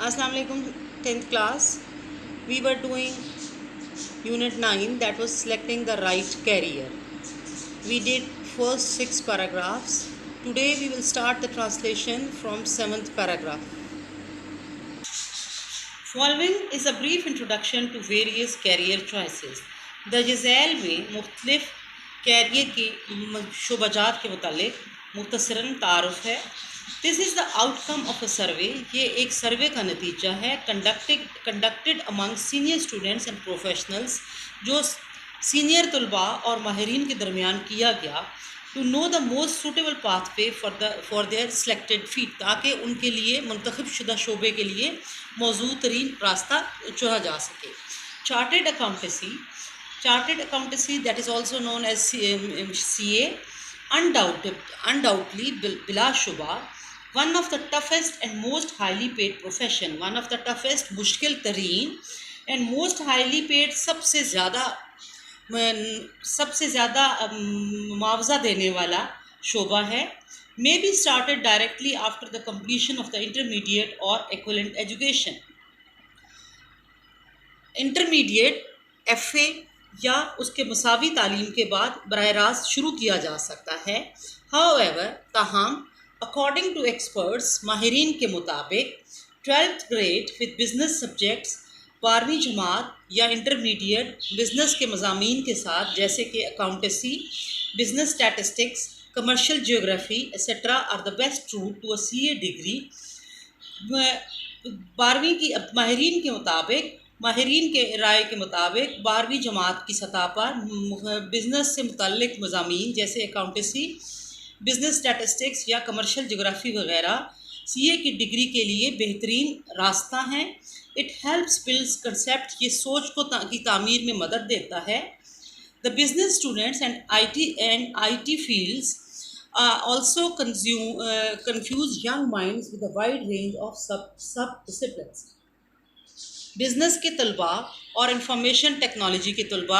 Assalamu alaikum 10th class. We were doing unit 9, that was selecting the right career. We did first 6 paragraphs. Today we will start the translation from 7th paragraph. Following is a brief introduction to various career choices. The जज़ैल में मुख्तलिफ career की शोबाजात के मुतालिक मुख्तसरन तारुफ है. This is the outcome of a survey. ये एक सर्वे का नतीजा है conducted among senior students and professionals, जो सीनियर तलबा और माहिरीन के दरमियान किया गया, to know the most suitable pathway for their selected field, ताकि उनके लिए मुंतखब शुदा शोबे के लिए मौजूद तरीन रास्ता चुना जा सके. Chartered accountancy that is also known as CA, undoubtedly बिलाशुबा one of the toughest and most highly paid profession, one of the toughest मुश्किल तरीन and most highly paid सबसे ज़्यादा मुआवजा देने वाला शोबा है. may be started directly after the completion of the intermediate or equivalent education. Intermediate FA या उसके मुसावी तालीम के बाद बराह रास्त शुरू किया जा सकता है. However, ताहम अकॉर्डिंग टू एक्सपर्ट्स, माहिरीन के मुताबिक 12th grade with business subjects, 12वीं जमात या इंटरमीडिएट बिज़नेस के मज़ामीन के साथ, जैसे कि accountancy, business statistics, commercial geography etcetera are the best route to a CA degree. 12वीं की माहिरीन के मुताबिक, माहिरीन के राय के मुताबिक 12वीं जमात की सतह पर बिज़नेस से मुतल्लिक मज़ामीन जैसे अकाउंटेंसी, बिज़नेस स्टैटिस्टिक्स या कमर्शियल जियोग्राफी वगैरह CA की डिग्री के लिए बेहतरीन रास्ता हैं. इट हेल्प्स बिल्ड्स कंसेप्ट, ये सोच को की तामीर में मदद देता है. The business students and IT fields also confuse young minds with a wide range of sub-disciplines. Business के तलबा और इंफॉर्मेशन टेक्नोलॉजी के तलबा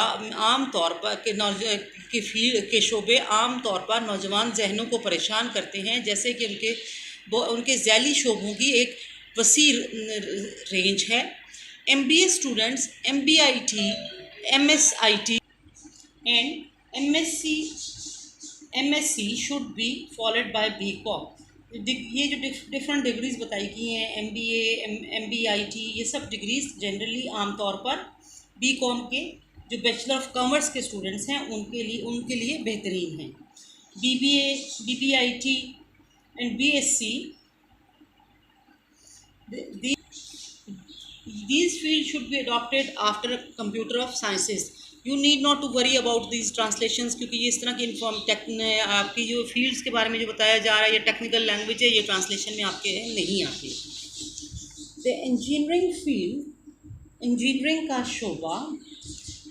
आम तौर पर फील्ड के शोबे आम तौर पर नौजवान जहनों को परेशान करते हैं, जैसे कि उनके ज़ैली शोबों की एक वसी रेंज है. MBA students MBIT, MSIT and MSc should be followed by BCom. ये जो डिफरेंट डिग्रीज़ बताई गई हैं, MBA, MBIT, ये सब डिग्रीज़ जनरली आमतौर पर BCom के जो बैचलर ऑफ कॉमर्स के स्टूडेंट्स हैं उनके लिए बेहतरीन हैं. BBA, BPIT and BSc, these fields should be adopted after computer of sciences. You need not to worry about these translations, क्योंकि ये इस तरह की आपकी जो फील्ड्स के बारे में जो बताया जा रहा है, ये टेक्निकल लैंग्वेज है, ये ट्रांसलेशन में आपके नहीं आती. द इंजीनियरिंग फील्ड, इंजीनियरिंग का शोबा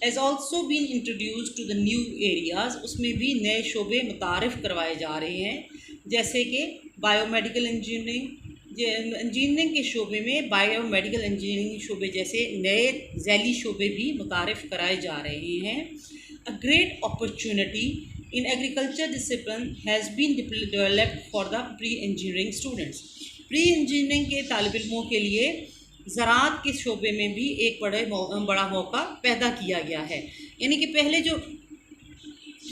has also been introduce to the new areas. उसमें भी नए शोबे मुतारिफ़ करवाए जा रहे हैं, जैसे कि बायोमेडिकल इंजीनियरिंग. इंजीनियरिंग के शोबे में बायोमेडिकल इंजीनियरिंग शोबे जैसे नए ज़ैली शोबे भी मुतारिफ़ कराए जा रहे हैं. A great opportunity in agriculture discipline has been developed for the pre engineering students. Pre engineering के तालिब इल्मों के लिए ज़राअत के शोबे में भी एक बड़ा मौका पैदा किया गया है. यानी कि पहले जो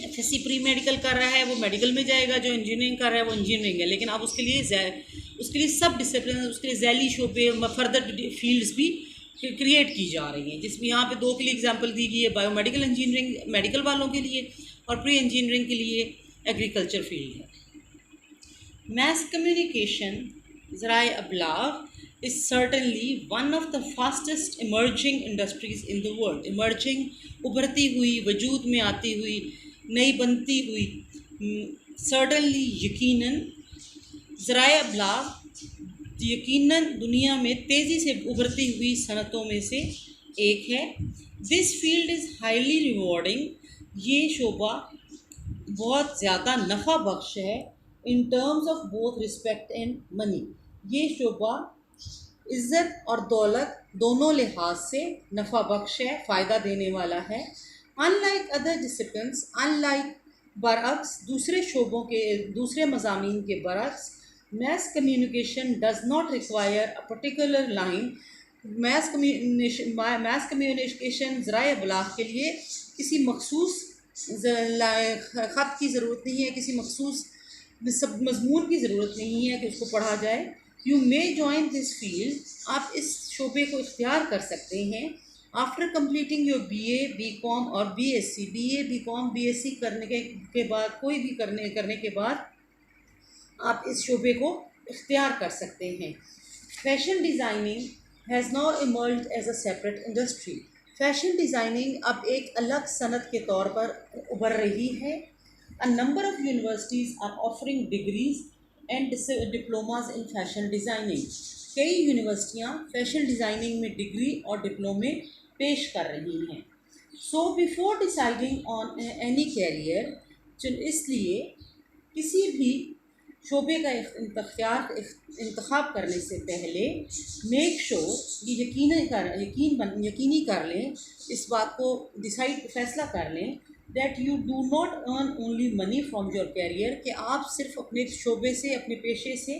FSc प्री मेडिकल कर रहा है वो मेडिकल में जाएगा, जो इंजीनियरिंग कर रहा है वो इंजीनियरिंग है, लेकिन अब उसके लिए सब डिसिप्लिन, उसके लिए ज़ैली शोबे, फर्दर फील्ड्स भी क्रिएट की जा रही हैं, जिसमें यहाँ पे 2 के लिए एग्जांपल दी गई है. बायोमेडिकल इंजीनियरिंग मेडिकल वालों के लिए और प्री इंजीनियरिंग के लिए एग्रीकल्चर फील्ड है. मैस कम्युनिकेशन ज़राए अबलाग is certainly one of the fastest emerging industries in the world. emerging उभरती हुई, वजूद में आती हुई, नई बनती हुई. certainly यकीनन, ज़राए अबलाग यकीनन दुनिया में तेज़ी से उभरती हुई सनतों में से एक है. This field is highly rewarding. ये शोबा बहुत ज़्यादा नफ़ा बख्श है. In terms of both respect and money. ये शोबा इज़्ज़त और दौलत दोनों लिहाज से नफ़ा बख्श है, फ़ायदा देने वाला है. अनलाइक अदर डिसिप्लिन्स, अनलाइक बरअक्स दूसरे शोबों के दूसरे मज़ामीन के बरअक्स, Mass communication does not require a particular line. mass communication ذرائع ابلاغ کے لیے کسی مخصوص خط کی ضرورت نہیں ہے، کسی مخصوص مضمون کی ضرورت نہیں ہے کہ اس کو پڑھا جائے. You may join this field, آپ اس شعبے کو اختیار کر سکتے ہیں after completing your B A, B com اور B S C. B A, B com, B S C کرنے کے بعد، کوئی بھی کرنے کے بعد آپ اس شعبے کو اختیار کر سکتے ہیں. Fashion designing has now emerged as a separate industry. Fashion designing اب ایک الگ صنعت کے طور پر ابھر رہی ہے. A number of universities are offering degrees and diplomas in fashion designing. کئی یونیورسٹیاں فیشن ڈیزائننگ میں ڈگری اور ڈپلومے پیش کر رہی ہیں. So before deciding on any career, اس لیے کسی بھی شعبے کا انتخاب کرنے سے پہلے میک شور، یہ یقینی کر لیں، اس بات کو فیصلہ کر لیں that you do not earn only money from your career, کہ آپ صرف اپنے شعبے سے، اپنے پیشے سے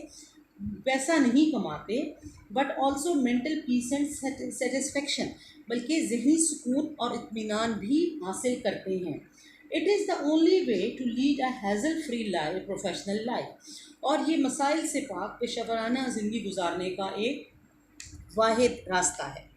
پیسہ نہیں کماتے، but also mental peace and satisfaction, بلکہ ذہنی سکون اور اطمینان بھی حاصل کرتے ہیں. It is the only way to lead a hassle free life, professional life, اور یہ مسائل سے پاک پیشہ ورانہ زندگی گزارنے کا ایک واحد راستہ ہے.